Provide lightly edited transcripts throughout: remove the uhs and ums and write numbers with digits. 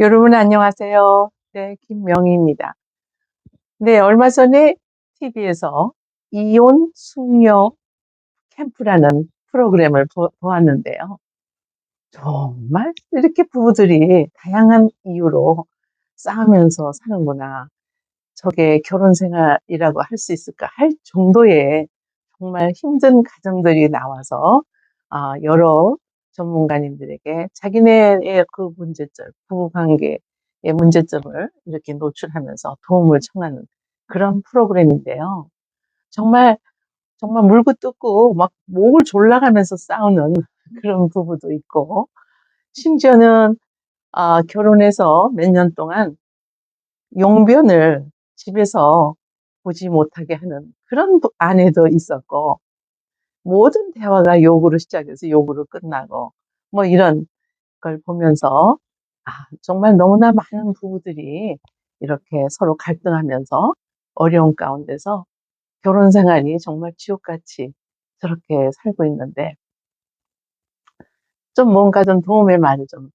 여러분 안녕하세요. 네, 김명희입니다. 네, 얼마 전에 TV에서 이혼 숙녀 캠프라는 프로그램을 보았는데요. 정말 이렇게 부부들이 다양한 이유로 싸우면서 사는구나. 저게 결혼 생활이라고 할 수 있을까 할 정도의 정말 힘든 가정들이 나와서 여러 전문가님들에게 자기네의 그 문제점, 부부관계의 문제점을 이렇게 노출하면서 도움을 청하는 그런 프로그램인데요. 정말 정말 물고 뜯고 막 목을 졸라가면서 싸우는 그런 부부도 있고, 심지어는 결혼해서 몇 년 동안 용변을 집에서 보지 못하게 하는 그런 아내도 있었고, 모든 대화가 욕으로 시작해서 욕으로 끝나고, 뭐 이런 걸 보면서, 정말 너무나 많은 부부들이 이렇게 서로 갈등하면서 어려운 가운데서 결혼 생활이 정말 지옥같이 저렇게 살고 있는데, 좀 뭔가 좀 도움의 말을 좀,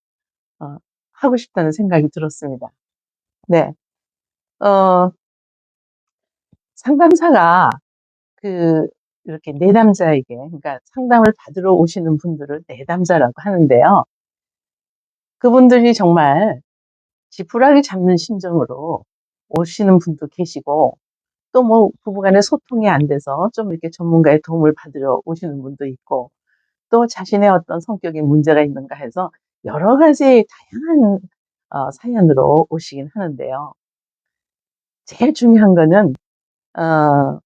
어, 하고 싶다는 생각이 들었습니다. 네. 어, 상담사가 그 이렇게 내담자에게, 그러니까 상담을 받으러 오시는 분들을 내담자라고 하는데요. 그분들이 정말 지푸라기 잡는 심정으로 오시는 분도 계시고, 또 뭐 부부간에 소통이 안 돼서 좀 이렇게 전문가의 도움을 받으러 오시는 분도 있고, 또 자신의 어떤 성격에 문제가 있는가 해서 여러 가지 다양한 사연으로 오시긴 하는데요. 제일 중요한 거는 어,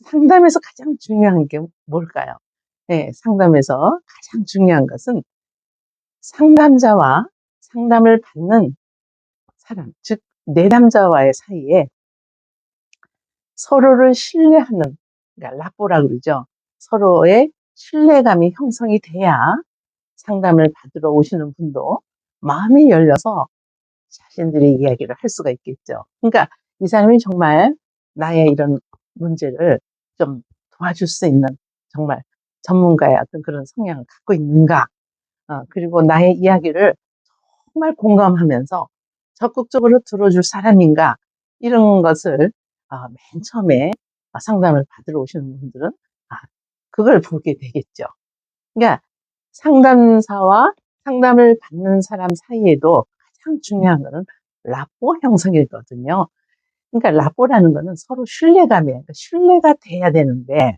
상담에서 가장 중요한 게 뭘까요? 네, 상담에서 가장 중요한 것은 상담자와 상담을 받는 사람, 즉, 내담자와의 사이에 서로를 신뢰하는, 그러니까 라뽀라 그러죠. 서로의 신뢰감이 형성이 돼야 상담을 받으러 오시는 분도 마음이 열려서 자신들의 이야기를 할 수가 있겠죠. 그러니까 이 사람이 정말 나의 이런 문제를 좀 도와줄 수 있는 정말 전문가의 어떤 그런 성향을 갖고 있는가, 그리고 나의 이야기를 정말 공감하면서 적극적으로 들어줄 사람인가, 이런 것을 맨 처음에 상담을 받으러 오시는 분들은 아, 그걸 보게 되겠죠. 그러니까 상담사와 상담을 받는 사람 사이에도 가장 중요한 거는 라포 형성이거든요. 그러니까 라포라는 거는 서로 신뢰감이에요. 그러니까 신뢰가 돼야 되는데,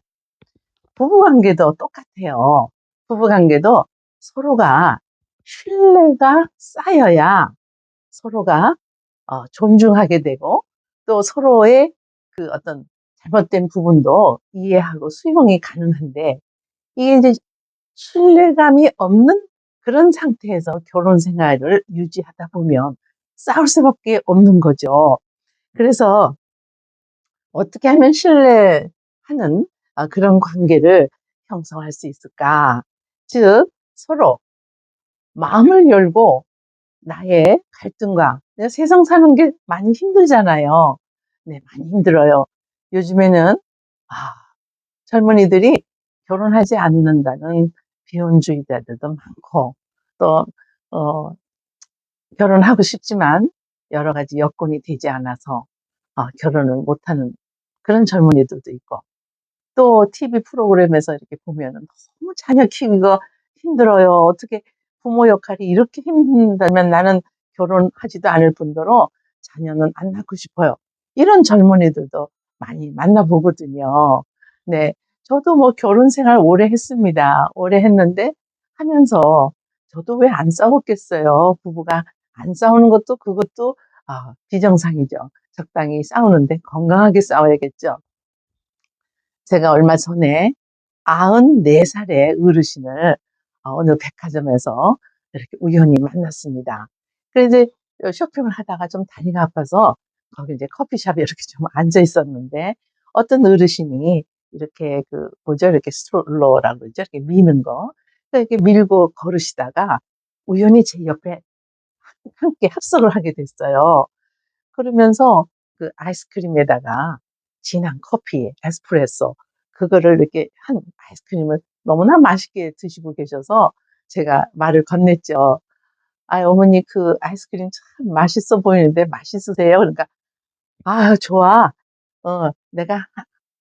부부관계도 똑같아요. 부부관계도 서로가 신뢰가 쌓여야 서로가 존중하게 되고, 또 서로의 그 어떤 잘못된 부분도 이해하고 수용이 가능한데, 이게 이제 신뢰감이 없는 그런 상태에서 결혼 생활을 유지하다 보면 싸울 수밖에 없는 거죠. 그래서 어떻게 하면 신뢰하는 그런 관계를 형성할 수 있을까? 즉, 서로 마음을 열고 나의 갈등과, 세상 사는 게 많이 힘들잖아요. 네, 많이 힘들어요. 요즘에는 아, 젊은이들이 결혼하지 않는다는 비혼주의자들도 많고, 또 어, 결혼하고 싶지만 여러 가지 여건이 되지 않아서 결혼을 못하는 그런 젊은이들도 있고, 또 TV 프로그램에서 이렇게 보면은 너무 자녀 키우기가 힘들어요. 어떻게 부모 역할이 이렇게 힘든다면 나는 결혼하지도 않을 뿐더러 자녀는 안 낳고 싶어요. 이런 젊은이들도 많이 만나보거든요. 네. 저도 뭐 결혼 생활 오래 했습니다. 오래 했는데 하면서 저도 왜 안 싸웠겠어요. 부부가 안 싸우는 것도 그것도 비정상이죠. 적당히 싸우는데 건강하게 싸워야겠죠. 제가 얼마 전에 94살의 어르신을 어느 백화점에서 이렇게 우연히 만났습니다. 그래서 이제 쇼핑을 하다가 좀 다리가 아파서 거기 이제 커피숍에 이렇게 좀 앉아 있었는데, 어떤 어르신이 이렇게 그 뭐죠? 이렇게 스트롤러라고 그러죠? 이렇게 미는 거. 이렇게 밀고 걸으시다가 우연히 제 옆에 함께 합석을 하게 됐어요. 그러면서 그 아이스크림에다가 진한 커피, 에스프레소, 그거를 이렇게 한 아이스크림을 너무나 맛있게 드시고 계셔서 제가 말을 건넸죠. 아, 어머니 그 아이스크림 참 맛있어 보이는데 맛있으세요? 그러니까, 아, 좋아. 내가,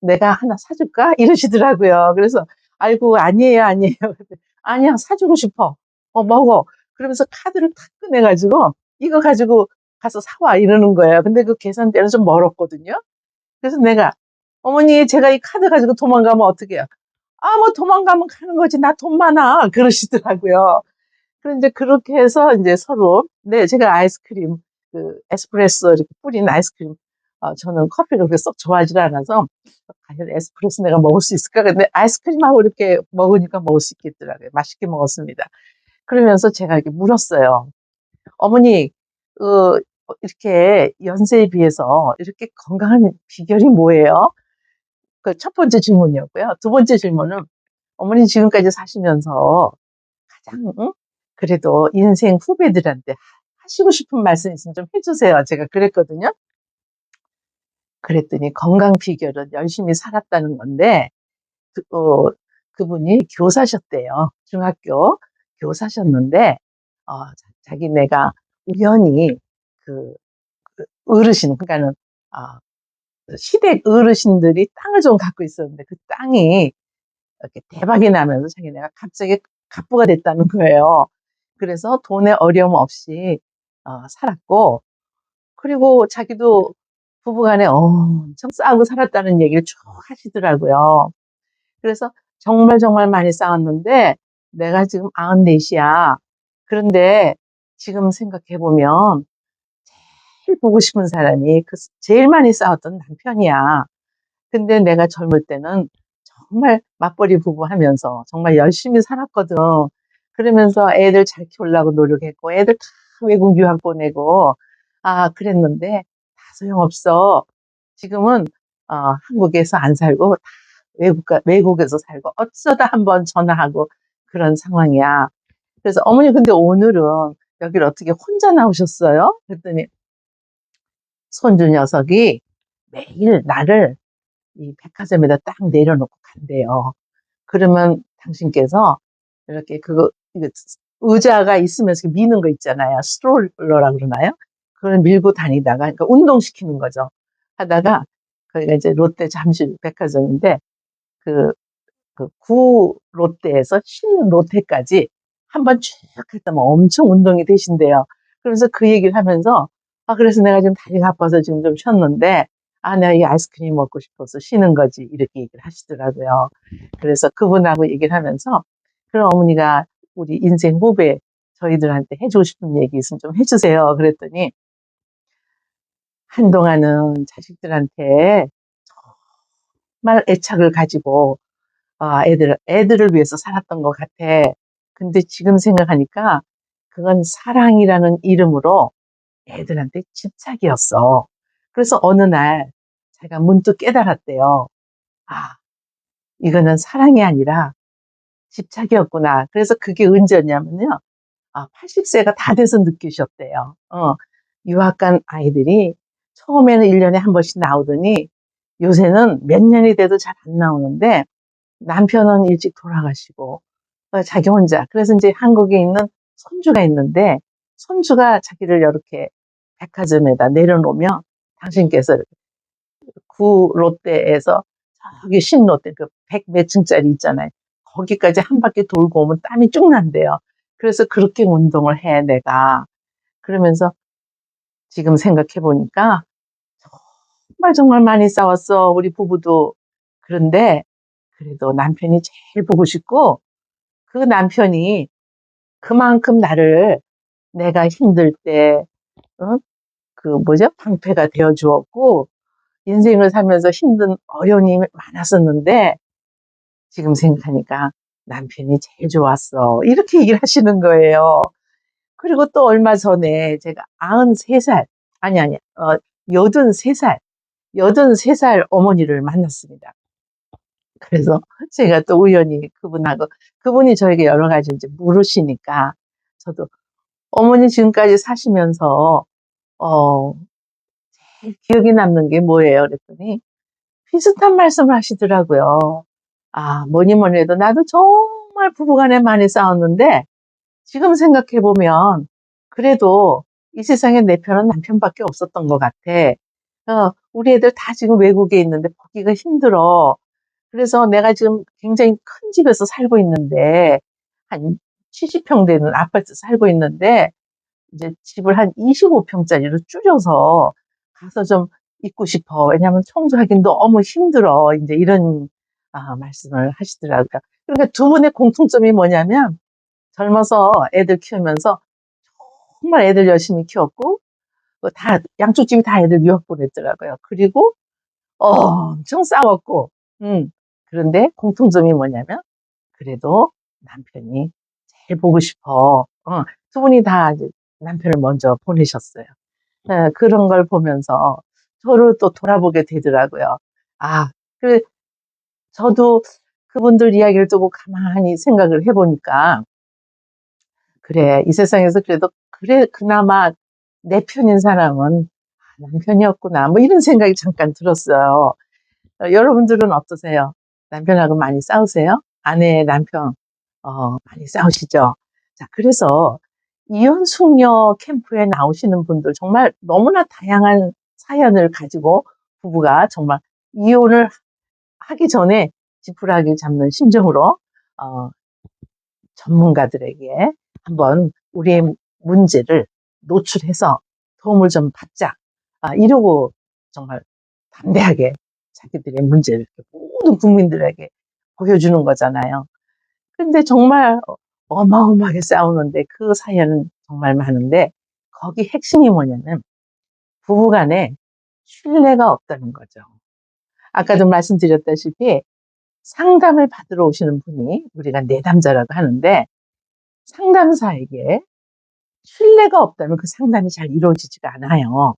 내가 하나 사줄까? 이러시더라고요. 그래서, 아이고, 아니에요, 아니에요. 그랬더니, 아니야, 사주고 싶어. 먹어. 그러면서 카드를 탁 꺼내가지고, 이거 가지고 가서 사와. 이러는 거예요. 근데 그 계산대는 좀 멀었거든요. 그래서 내가, 어머니, 제가 이 카드 가지고 도망가면 어떡해요? 아, 뭐 도망가면 가는 거지. 나 돈 많아. 그러시더라고요. 그런데 그렇게 해서 이제 서로, 네, 제가 아이스크림, 그 에스프레소 이렇게 뿌린 아이스크림, 저는 커피를 그렇게 썩 좋아하지 않아서, 과연 에스프레소 내가 먹을 수 있을까? 근데 아이스크림하고 이렇게 먹으니까 먹을 수 있겠더라고요. 맛있게 먹었습니다. 그러면서 제가 이렇게 물었어요. 어머니, 어, 이렇게 연세에 비해서 이렇게 건강한 비결이 뭐예요? 그 첫 번째 질문이었고요. 두 번째 질문은, 어머니 지금까지 사시면서 가장 그래도 인생 후배들한테 하시고 싶은 말씀 있으면 좀 해주세요. 제가 그랬거든요. 그랬더니 건강 비결은 열심히 살았다는 건데 그, 어, 그분이 교사셨대요. 중학교 교사셨는데 자기네가 우연히 그, 그 어르신 그러니까는 어, 시댁 어르신들이 땅을 좀 갖고 있었는데 그 땅이 이렇게 대박이 나면서 자기네가 갑자기 갑부가 됐다는 거예요. 그래서 돈에 어려움 없이 살았고, 그리고 자기도 부부간에 엄청 싸우고 살았다는 얘기를 쭉 하시더라고요. 그래서 정말 정말 많이 싸웠는데 내가 지금 94이야. 그런데 지금 생각해보면 제일 보고 싶은 사람이 그 제일 많이 싸웠던 남편이야. 근데 내가 젊을 때는 정말 맞벌이 부부 하면서 정말 열심히 살았거든. 그러면서 애들 잘 키우려고 노력했고, 애들 다 외국 유학 보내고, 그랬는데, 다 소용없어. 지금은, 한국에서 안 살고, 다 외국에서 살고, 어쩌다 한번 전화하고 그런 상황이야. 그래서 어머니, 근데 오늘은 여기를 어떻게 혼자 나오셨어요? 그랬더니, 손주 녀석이 매일 나를 이 백화점에다 딱 내려놓고 간대요. 그러면 당신께서 이렇게 이거 의자가 있으면서 미는 거 있잖아요. 스트롤러라 그러나요? 그걸 밀고 다니다가, 그러니까 운동시키는 거죠. 하다가, 거기가 이제 롯데 잠실 백화점인데, 그, 구 롯데에서 신 롯데까지 한번 쭉 했다면 엄청 운동이 되신대요. 그래서 그 얘기를 하면서, 그래서 내가 지금 다리가 아파서 지금 좀 쉬었는데, 내가 이 아이스크림 먹고 싶어서 쉬는 거지. 이렇게 얘기를 하시더라고요. 그래서 그분하고 얘기를 하면서, 그럼 어머니가 우리 인생 후배 저희들한테 해주고 싶은 얘기 있으면 좀 해주세요. 그랬더니, 한동안은 자식들한테 정말 애착을 가지고 애들을 위해서 살았던 것 같아. 근데 지금 생각하니까 그건 사랑이라는 이름으로 애들한테 집착이었어. 그래서 어느 날 제가 문득 깨달았대요. 아, 이거는 사랑이 아니라 집착이었구나. 그래서 그게 언제였냐면요. 80세가 다 돼서 느끼셨대요. 유학 간 아이들이 처음에는 1년에 한 번씩 나오더니 요새는 몇 년이 돼도 잘 안 나오는데 남편은 일찍 돌아가시고 자기 혼자. 그래서 이제 한국에 있는 손주가 있는데 손주가 자기를 이렇게 백화점에다 내려놓으면 당신께서 구 롯데에서 저기 신 롯데 그 백 몇 층짜리 있잖아요. 거기까지 한 바퀴 돌고 오면 땀이 쭉 난대요. 그래서 그렇게 운동을 해 내가. 그러면서 지금 생각해 보니까 정말 정말 많이 싸웠어 우리 부부도. 그런데 그래도 남편이 제일 보고 싶고 그 남편이 그만큼 나를 내가 힘들 때, 어? 그 뭐죠? 방패가 되어 주었고, 인생을 살면서 힘든 어려움이 많았었는데, 지금 생각하니까 남편이 제일 좋았어. 이렇게 얘기를 하시는 거예요. 그리고 또 얼마 전에 제가 93살, 아니, 83살, 83살 어머니를 만났습니다. 그래서 제가 또 우연히 그분하고, 그분이 저에게 여러 가지 이제 물으시니까, 저도 어머니 지금까지 사시면서 어 제일 기억에 남는 게 뭐예요? 그랬더니 비슷한 말씀을 하시더라고요. 뭐니 뭐니 해도 나도 정말 부부간에 많이 싸웠는데 지금 생각해 보면 그래도 이 세상에 내 편은 남편밖에 없었던 것 같아. 우리 애들 다 지금 외국에 있는데 보기가 힘들어. 그래서 내가 지금 굉장히 큰 집에서 살고 있는데, 한 70평 되는 아파트 살고 있는데, 이제 집을 한 25평짜리로 줄여서 가서 좀 있고 싶어. 왜냐하면 청소하긴 너무 힘들어. 이제 이런 말씀을 하시더라고요. 그러니까 두 분의 공통점이 뭐냐면 젊어서 애들 키우면서 정말 애들 열심히 키웠고 다 양쪽 집이 다 애들 유학 보냈더라고요. 그리고 엄청 싸웠고 그런데 공통점이 뭐냐면 그래도 남편이 제일 보고 싶어. 두 분이 다 이제 남편을 먼저 보내셨어요. 그런 걸 보면서 저를 또 돌아보게 되더라고요. 아, 그, 저도 그분들 이야기를 두고 가만히 생각을 해보니까, 그래, 이 세상에서 그래도, 그래, 그나마 내 편인 사람은 남편이었구나. 뭐 이런 생각이 잠깐 들었어요. 여러분들은 어떠세요? 남편하고 많이 싸우세요? 아내, 남편, 많이 싸우시죠? 자, 그래서 이혼 숙녀 캠프에 나오시는 분들 정말 너무나 다양한 사연을 가지고 부부가 정말 이혼을 하기 전에 지푸라기 잡는 심정으로, 어, 전문가들에게 한번 우리의 문제를 노출해서 도움을 좀 받자. 이러고 정말 담대하게 자기들의 문제를 모든 국민들에게 보여주는 거잖아요. 근데 정말 어마어마하게 싸우는데 그 사연은 정말 많은데 거기 핵심이 뭐냐면 부부간에 신뢰가 없다는 거죠. 아까도 말씀드렸다시피 상담을 받으러 오시는 분이 우리가 내담자라고 하는데 상담사에게 신뢰가 없다면 그 상담이 잘 이루어지지가 않아요.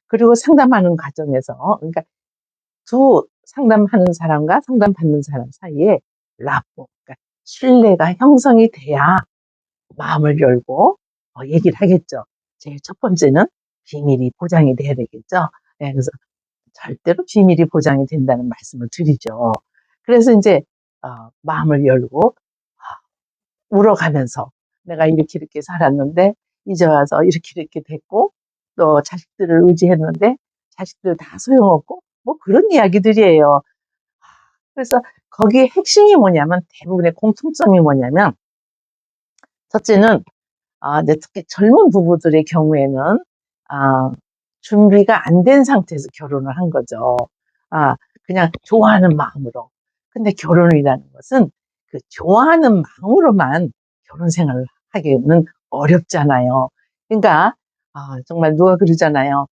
그리고 상담하는 과정에서, 그러니까 두 상담하는 사람과 상담받는 사람 사이에 라포, 그러니까 신뢰가 형성이 돼야 마음을 열고 얘기를 하겠죠. 제일 첫 번째는 비밀이 보장이 돼야 되겠죠. 네, 그래서 절대로 비밀이 보장이 된다는 말씀을 드리죠. 그래서 이제 마음을 열고 울어가면서 내가 이렇게 이렇게 살았는데 이제 와서 이렇게 이렇게 됐고 또 자식들을 의지했는데 자식들 다 소용없고 뭐 그런 이야기들이에요. 그래서 거기에 핵심이 뭐냐면 대부분의 공통점이 뭐냐면 첫째는 이제 특히 젊은 부부들의 경우에는 아, 준비가 안 된 상태에서 결혼을 한 거죠. 아, 그냥 좋아하는 마음으로. 근데 결혼이라는 것은 그 좋아하는 마음으로만 결혼 생활을 하기는 어렵잖아요. 그러니까 정말 누가 그러잖아요.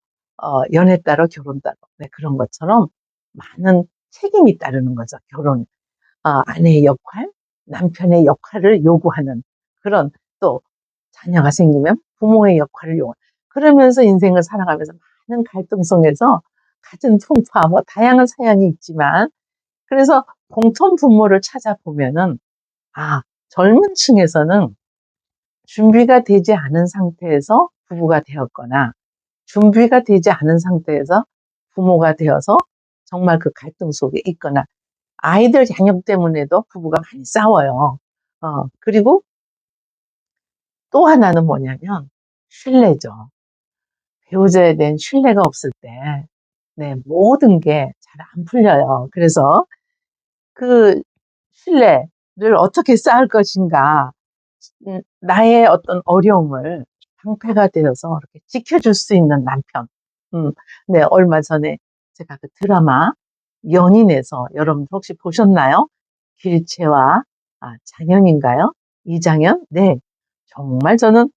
연애 따로 결혼 따로. 네, 그런 것처럼 많은 책임이 따르는 거죠. 결혼. 아내의 역할, 남편의 역할을 요구하는 그런 또 자녀가 생기면 부모의 역할을 요구하는 그러면서 인생을 살아가면서 많은 갈등 속에서 갖은 풍파, 뭐 다양한 사연이 있지만 그래서 공통 분모를 찾아보면은 젊은 층에서는 준비가 되지 않은 상태에서 부부가 되었거나 준비가 되지 않은 상태에서 부모가 되어서 정말 그 갈등 속에 있거나 아이들 양육 때문에도 부부가 많이 싸워요. 그리고 또 하나는 뭐냐면 신뢰죠. 배우자에 대한 신뢰가 없을 때, 네, 모든 게 잘 안 풀려요. 그래서 그 신뢰를 어떻게 쌓을 것인가, 나의 어떤 어려움을 방패가 되어서 이렇게 지켜줄 수 있는 남편. 음, 네, 얼마 전에 제가 그 드라마 연인에서 여러분 혹시 보셨나요? 길채와 장현인가요? 이장현? 네, 정말 저는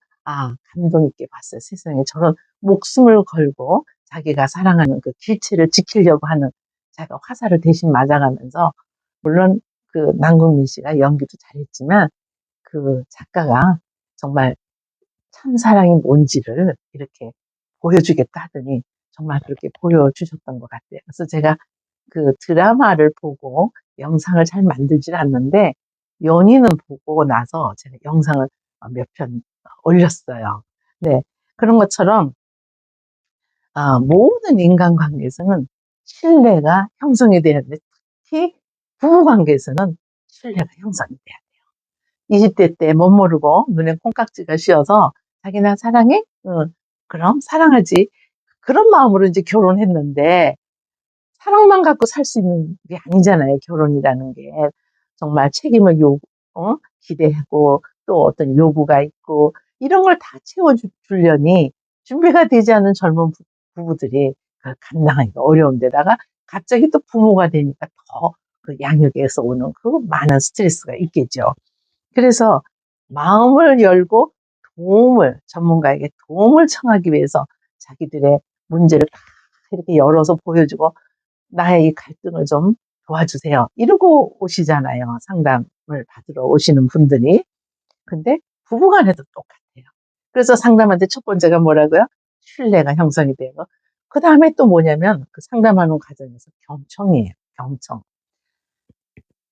감동 있게 봤어요. 세상에 저런 목숨을 걸고 자기가 사랑하는 그 길채를 지키려고 하는 자기가 화살을 대신 맞아가면서 물론 그 남궁민 씨가 연기도 잘했지만 그 작가가 정말 참사랑이 뭔지를 이렇게 보여주겠다 하더니 정말 그렇게 보여주셨던 것 같아요. 그래서 제가 그 드라마를 보고 영상을 잘 만들질 않는데 연인은 보고 나서 제가 영상을 몇 편 올렸어요. 네. 그런 것처럼 모든 인간관계에서는 신뢰가 형성이 돼야 되는데 특히 부부관계에서는 신뢰가 형성이 돼야 돼요. 20대 때 못 모르고 눈에 콩깍지가 씌어서 자기 나 사랑해? 응, 그럼 사랑하지. 그런 마음으로 이제 결혼했는데, 사랑만 갖고 살 수 있는 게 아니잖아요, 결혼이라는 게. 정말 책임을 기대하고, 또 어떤 요구가 있고, 이런 걸 다 채워주려니 준비가 되지 않은 젊은 부부들이 그걸 감당하기가 어려운데다가 갑자기 또 부모가 되니까 더 그 양육에서 오는 그 많은 스트레스가 있겠죠. 그래서 마음을 열고 전문가에게 도움을 청하기 위해서 자기들의 문제를 다 이렇게 열어서 보여주고 나의 이 갈등을 좀 도와주세요. 이러고 오시잖아요. 상담을 받으러 오시는 분들이. 근데 부부간에도 똑같아요. 그래서 상담한테 첫 번째가 뭐라고요? 신뢰가 형성이 되고. 그 다음에 또 뭐냐면 그 상담하는 과정에서 경청이에요. 경청.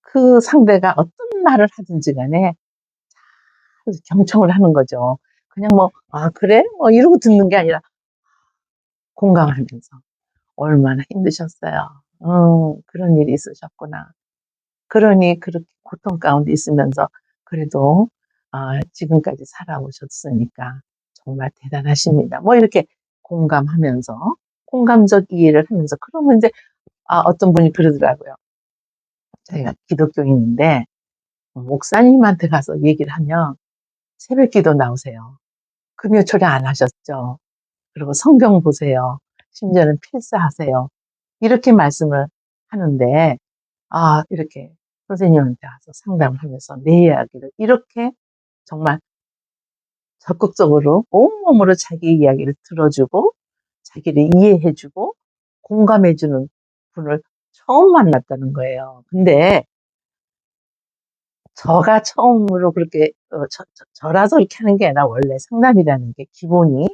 그 상대가 어떤 말을 하든지 간에 경청을 하는 거죠. 그냥 뭐, 아, 그래? 뭐 이러고 듣는 게 아니라 공감하면서 얼마나 힘드셨어요. 그런 일이 있으셨구나. 그러니 그렇게 고통 가운데 있으면서 그래도 지금까지 살아오셨으니까 정말 대단하십니다. 뭐 이렇게 공감하면서 공감적 이해를 하면서 그러면 이제 어떤 분이 그러더라고요. 저희가 기독교인인데 목사님한테 가서 얘기를 하면 새벽기도 나오세요. 금요초래 안 하셨죠? 그리고 성경 보세요. 심지어는 필사하세요. 이렇게 말씀을 하는데 이렇게 선생님한테 와서 상담을 하면서 내 이야기를 이렇게 정말 적극적으로 온몸으로 자기 이야기를 들어주고 자기를 이해해주고 공감해주는 분을 처음 만났다는 거예요. 근데 저가 처음으로 그렇게 저라서 이렇게 하는 게 아니라 원래 상담이라는 게 기본이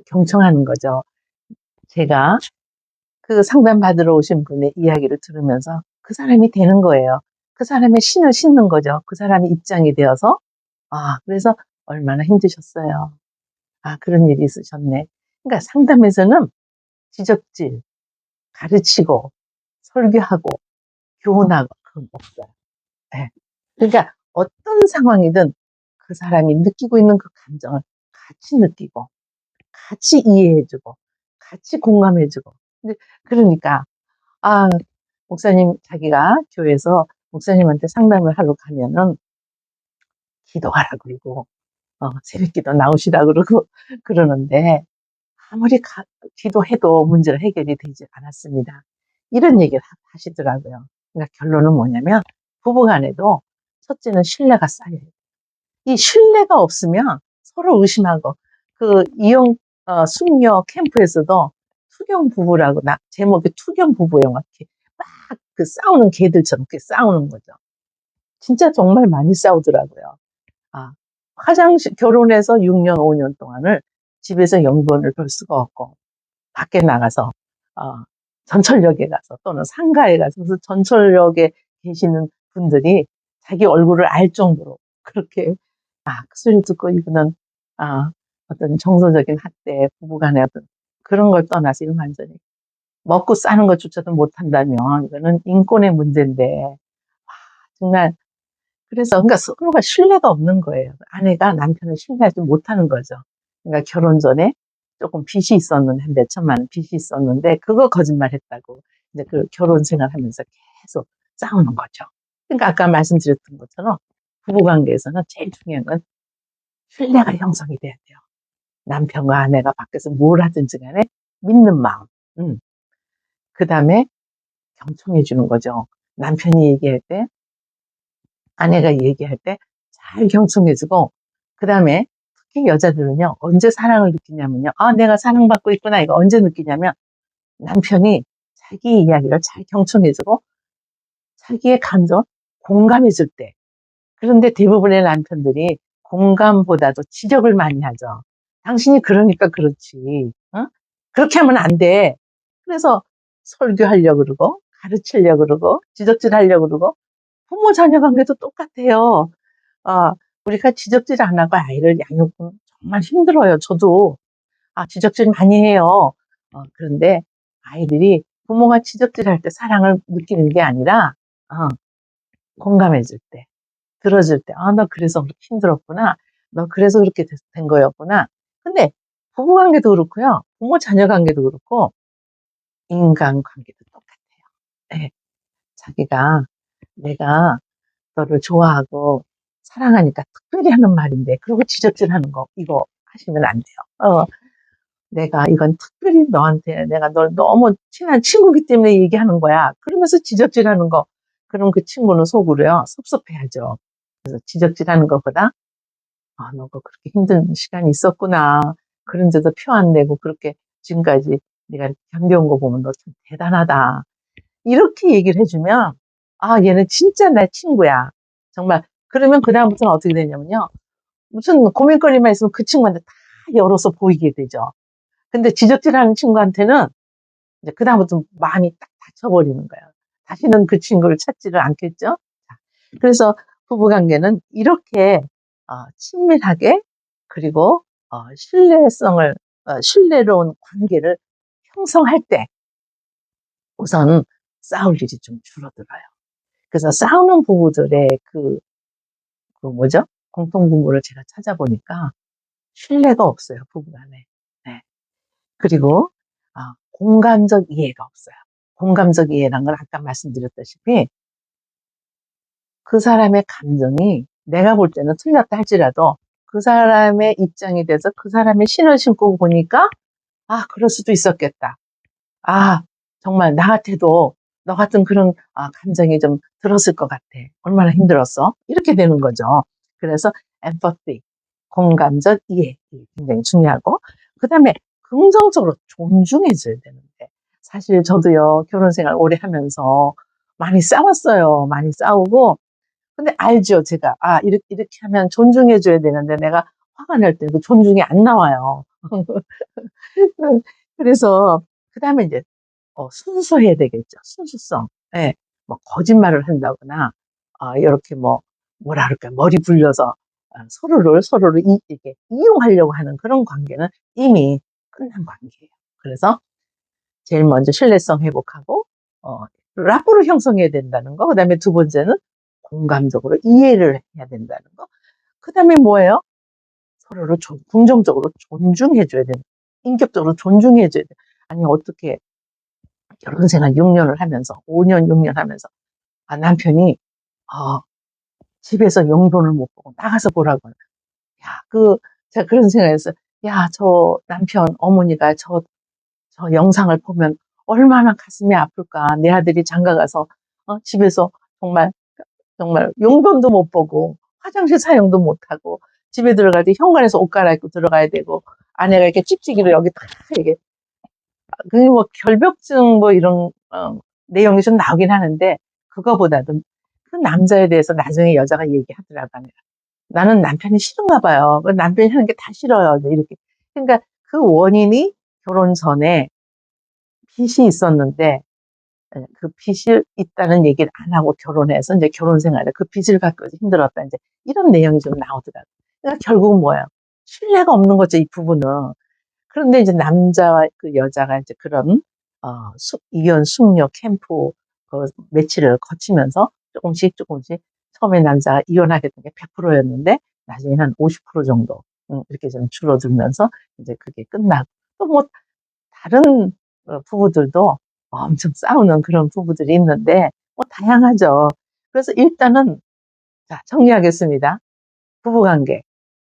경청하는 거죠. 제가 그 상담 받으러 오신 분의 이야기를 들으면서 그 사람이 되는 거예요. 그 사람의 신을 신는 거죠. 그 사람이 입장이 되어서 그래서 얼마나 힘드셨어요. 그런 일이 있으셨네. 그러니까 상담에서는 지적질, 가르치고, 설교하고, 교훈하고, 그건 없어요. 네. 그러니까 어떤 상황이든 그 사람이 느끼고 있는 그 감정을 같이 느끼고, 같이 이해해주고, 같이 공감해주고. 그러니까, 아, 목사님, 자기가 교회에서 목사님한테 상담을 하러 가면은 기도하라 그러고, 새벽기도 나오시라 그러고 그러는데, 아무리 기도해도 문제가 해결이 되지 않았습니다. 이런 얘기를 하시더라고요. 그러니까 결론은 뭐냐면, 부부 간에도 첫째는 신뢰가 쌓여요. 이 신뢰가 없으면 서로 의심하고, 숙녀 캠프에서도 투경 부부라고, 제목이 투경 부부예요. 막 그 싸우는 개들처럼 그렇게 싸우는 거죠. 진짜 정말 많이 싸우더라고요. 아, 결혼해서 6년, 5년 동안을 집에서 연금을 벌 수가 없고, 밖에 나가서, 어, 전철역에 가서 또는 상가에 가서, 그래서 전철역에 계시는 분들이 자기 얼굴을 알 정도로 그렇게, 그 소리 듣고 이분은, 어떤 정서적인 학대, 부부간의 어떤 그런 걸 떠나서 이건 완전히 먹고 싸는 것조차도 못한다면, 이거는 인권의 문제인데, 정말 그래서 그러니까 서로가 신뢰가 없는 거예요. 아내가 남편을 신뢰하지 못하는 거죠. 그러니까 결혼 전에 조금 빚이 있었는데 몇 천만 원 빚이 있었는데 그거 거짓말했다고 이제 그 결혼 생활하면서 계속 싸우는 거죠. 그러니까 아까 말씀드렸던 것처럼 부부관계에서는 제일 중요한 건 신뢰가 형성이 돼야 돼요. 남편과 아내가 밖에서 뭘 하든지 간에 믿는 마음. 그 다음에 경청해 주는 거죠. 남편이 얘기할 때 아내가 얘기할 때 잘 경청해주고, 그 다음에 특히 여자들은요, 언제 사랑을 느끼냐면요. 내가 사랑받고 있구나. 이거 언제 느끼냐면 남편이 자기 이야기를 잘 경청해주고 자기의 감정 공감해줄 때. 그런데 대부분의 남편들이 공감보다도 지적을 많이 하죠. 당신이 그러니까 그렇지. 어? 그렇게 하면 안 돼. 그래서 설교하려고 그러고 가르치려고 그러고 지적질하려고 그러고 부모 자녀 관계도 똑같아요. 아, 우리가 지적질 안 하고 아이를 양육은 정말 힘들어요. 저도 지적질 많이 해요. 그런데 아이들이 부모가 지적질할 때 사랑을 느끼는 게 아니라 공감해 줄 때, 들어줄 때, 너 그래서 그렇게 힘들었구나. 너 그래서 그렇게 된 거였구나. 근데 부부관계도 그렇고요. 부모 자녀 관계도 그렇고 인간관계도 똑같아요. 예. 자기가 내가 너를 좋아하고 사랑하니까 특별히 하는 말인데 그리고 지적질하는 거 이거 하시면 안 돼요. 내가 이건 특별히 너한테 내가 널 너무 친한 친구기 때문에 얘기하는 거야. 그러면서 지적질하는 거. 그럼 그 친구는 속으로요. 섭섭해하죠. 그래서 지적질하는 것보다 너가 그렇게 힘든 시간이 있었구나. 그런데도 표 안 내고 그렇게 지금까지 네가 견뎌온 거 보면 너 참 대단하다. 이렇게 얘기를 해주면 얘는 진짜 내 친구야. 정말 그러면 그다음부터는 어떻게 되냐면요. 무슨 고민거리만 있으면 그 친구한테 다 열어서 보이게 되죠. 근데 지적질하는 친구한테는 이제 그다음부터 마음이 딱 닫혀버리는 거예요. 다시는 그 친구를 찾지를 않겠죠. 자, 그래서 부부관계는 이렇게 친밀하게 그리고 신뢰로운 관계를 형성할 때 우선 싸울 일이 좀 줄어들어요. 그래서 싸우는 부부들의 그 뭐죠? 공통분모를 제가 찾아보니까 신뢰가 없어요, 부부간에. 네. 그리고 공감적 이해가 없어요. 공감적 이해란 건 아까 말씀드렸다시피 그 사람의 감정이 내가 볼 때는 틀렸다 할지라도 그 사람의 입장이 돼서 그 사람의 신을 신고 보니까 그럴 수도 있었겠다. 아, 정말 나 같아도 너 같은 그런 감정이 좀 들었을 것 같아. 얼마나 힘들었어? 이렇게 되는 거죠. 그래서 empathy, 공감적 이해 굉장히 중요하고 그다음에 긍정적으로 존중해줘야 되는데 사실 저도요 결혼 생활 오래 하면서 많이 싸웠어요. 많이 싸우고 근데 알죠 제가 이렇게 하면 존중해줘야 되는데 내가 화가 날 때 그 존중이 안 나와요. 그래서 그다음에 이제 순수해야 되겠죠. 순수성. 예. 뭐 거짓말을 한다거나 이렇게 뭐라 그럴까 머리 굴려서 서로를 이렇게 이용하려고 하는 그런 관계는 이미 끝난 관계예요. 그래서 제일 먼저 신뢰성 회복하고 라포를 형성해야 된다는 거. 그다음에 두 번째는 공감적으로 이해를 해야 된다는 거. 그다음에 뭐예요? 서로를 긍정적으로 존중해줘야 된다. 인격적으로 존중해줘야 돼. 아니 어떻게 결혼 생활 6년을 하면서 5년 6년 하면서 남편이 어, 집에서 용돈을 못 보고 나가서 보라고 제가 그런 생각했어요. 저 남편 어머니가 저 영상을 보면 얼마나 가슴이 아플까. 내 아들이 장가 가서 집에서 정말 정말 용돈도 못 보고 화장실 사용도 못 하고 집에 들어갈 때 현관에서 옷 갈아입고 들어가야 되고 아내가 이렇게 찍찍이로 여기 다 이게 그게 뭐 결벽증 뭐 이런 내용이 좀 나오긴 하는데 그거보다도 그 남자에 대해서 나중에 여자가 얘기하더라고요. 나는 남편이 싫은가 봐요. 남편이 하는 게 다 싫어요. 이렇게. 그러니까 그 원인이 결혼 전에 빚이 있었는데 그 빚이 있다는 얘기를 안 하고 결혼해서 이제 결혼 생활에 그 빚을 갖고 힘들었다. 이제 이런 내용이 좀 나오더라고요. 그러니까 결국은 뭐예요? 신뢰가 없는 거죠, 이 부부는. 그런데 이제 남자와 그 여자가 이제 그런 이혼 숙녀 캠프 그 며칠을 거치면서 조금씩 처음에 남자가 이혼하게 된 게 100%였는데 나중에 한 50% 정도 이렇게 좀 줄어들면서 이제 그게 끝나고 또 뭐 다른 부부들도 엄청 싸우는 그런 부부들이 있는데 뭐 다양하죠. 그래서 일단은 자 정리하겠습니다. 부부관계,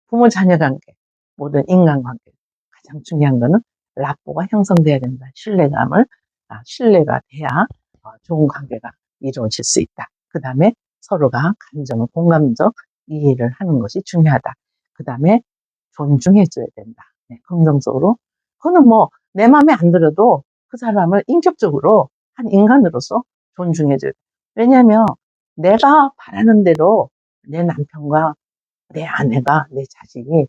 부모 자녀 관계, 모든 인간관계 가장 중요한 거는 라포가 형성돼야 된다. 신뢰가 돼야 좋은 관계가 이루어질 수 있다. 그 다음에 서로가 감정을 공감적 이해를 하는 것이 중요하다. 그 다음에 존중해줘야 된다. 네, 긍정적으로. 그거는 뭐 내 마음에 안 들어도 그 사람을 인격적으로 한 인간으로서 존중해줘야 돼. 왜냐하면 내가 바라는 대로 내 남편과 내 아내가 내 자식이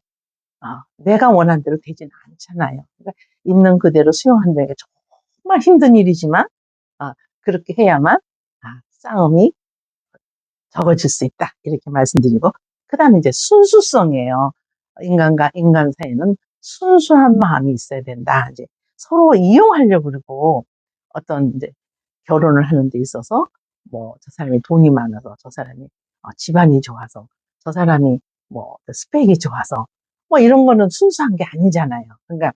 내가 원하는 대로 되지는 않잖아요. 그러니까 있는 그대로 수용한다는 게 정말 힘든 일이지만 그렇게 해야만 싸움이 적어질 수 있다. 이렇게 말씀드리고 그다음에 이제 순수성이에요. 인간과 인간 사이에는 순수한 마음이 있어야 된다. 이제 서로 이용하려고 그러고 어떤 이제 결혼을 하는 데 있어서 뭐 저 사람이 돈이 많아서 저 사람이 집안이 좋아서 저 사람이 뭐 스펙이 좋아서 뭐 이런 거는 순수한 게 아니잖아요. 그러니까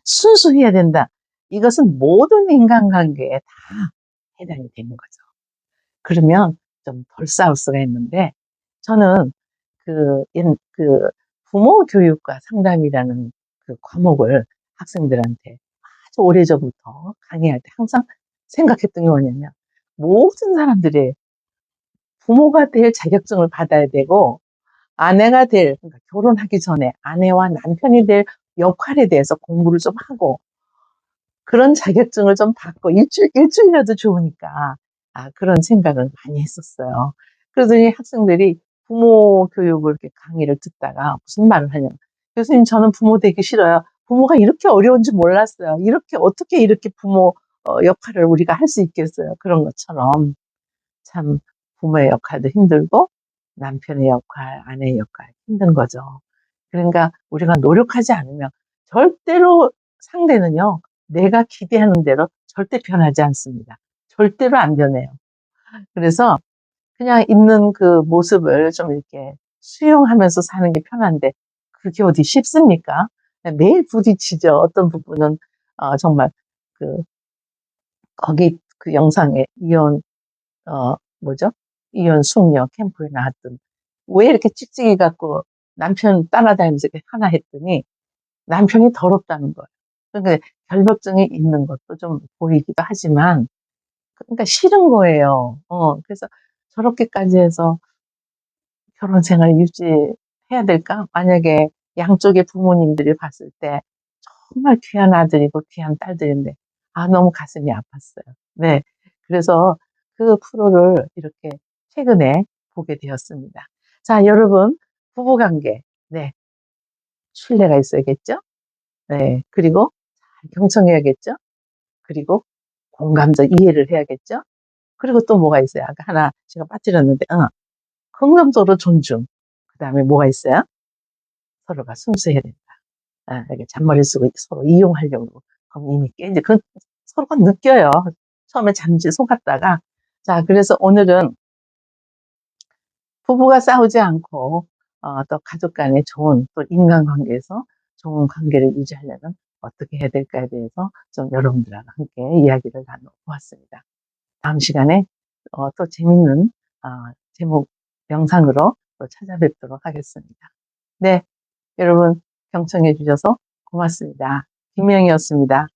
순수해야 된다. 이것은 모든 인간관계에 다 해당이 되는 거죠. 그러면 좀 덜 싸울 수가 있는데 저는 그 부모 교육과 상담이라는 그 과목을 학생들한테 아주 오래전부터 강의할 때 항상 생각했던 게 뭐냐면 모든 사람들이 부모가 될 자격증을 받아야 되고 아내가 그러니까 결혼하기 전에 아내와 남편이 될 역할에 대해서 공부를 좀 하고 그런 자격증을 좀 받고 일주일이라도 좋으니까 그런 생각을 많이 했었어요. 그러더니 학생들이 부모 교육을 이렇게 강의를 듣다가 무슨 말을 하냐면 교수님 저는 부모 되기 싫어요. 부모가 이렇게 어려운 줄 몰랐어요. 어떻게 이렇게 부모 역할을 우리가 할 수 있겠어요. 그런 것처럼 참 부모의 역할도 힘들고 남편의 역할, 아내의 역할 힘든 거죠. 그러니까 우리가 노력하지 않으면 절대로 상대는요, 내가 기대하는 대로 절대 변하지 않습니다. 절대로 안 변해요. 그래서 그냥 있는 그 모습을 좀 이렇게 수용하면서 사는 게 편한데 그게 어디 쉽습니까? 매일 부딪히죠. 어떤 부분은 정말 그 거기 그 영상에 뭐죠? 이혼 숙녀 캠프에 나왔던 왜 이렇게 찍찍이 갖고 남편 따라다니면서 이렇게 하나 했더니 남편이 더럽다는 거예요. 그러니까 결벽증이 있는 것도 좀 보이기도 하지만 그러니까 싫은 거예요. 그래서 저렇게까지 해서 결혼 생활 유지해야 될까? 만약에 양쪽의 부모님들이 봤을 때 정말 귀한 아들이고 귀한 딸들인데 너무 가슴이 아팠어요. 네. 그래서 그 프로를 이렇게 최근에 보게 되었습니다. 자, 여러분 부부관계 네. 신뢰가 있어야겠죠? 네. 그리고 잘 경청해야겠죠? 그리고 공감적 이해를 해야겠죠? 그리고 또 뭐가 있어요? 아까 하나 제가 빠뜨렸는데 긍정적으로 존중. 그다음에 뭐가 있어요? 서로가 순수해야 된다. 이렇게 잔머리 쓰고 서로 이용하려고 그럼 이미 이제 그 서로가 느껴요. 처음에 잠시 속았다가 자 그래서 오늘은 부부가 싸우지 않고 또 가족 간에 좋은 또 인간관계에서 좋은 관계를 유지하려면 어떻게 해야 될까에 대해서 좀 여러분들하고 함께 이야기를 나눠보았습니다. 다음 시간에 또 재밌는 제목 영상으로 또 찾아뵙도록 하겠습니다. 네, 여러분 경청해 주셔서 고맙습니다. 김명희였습니다.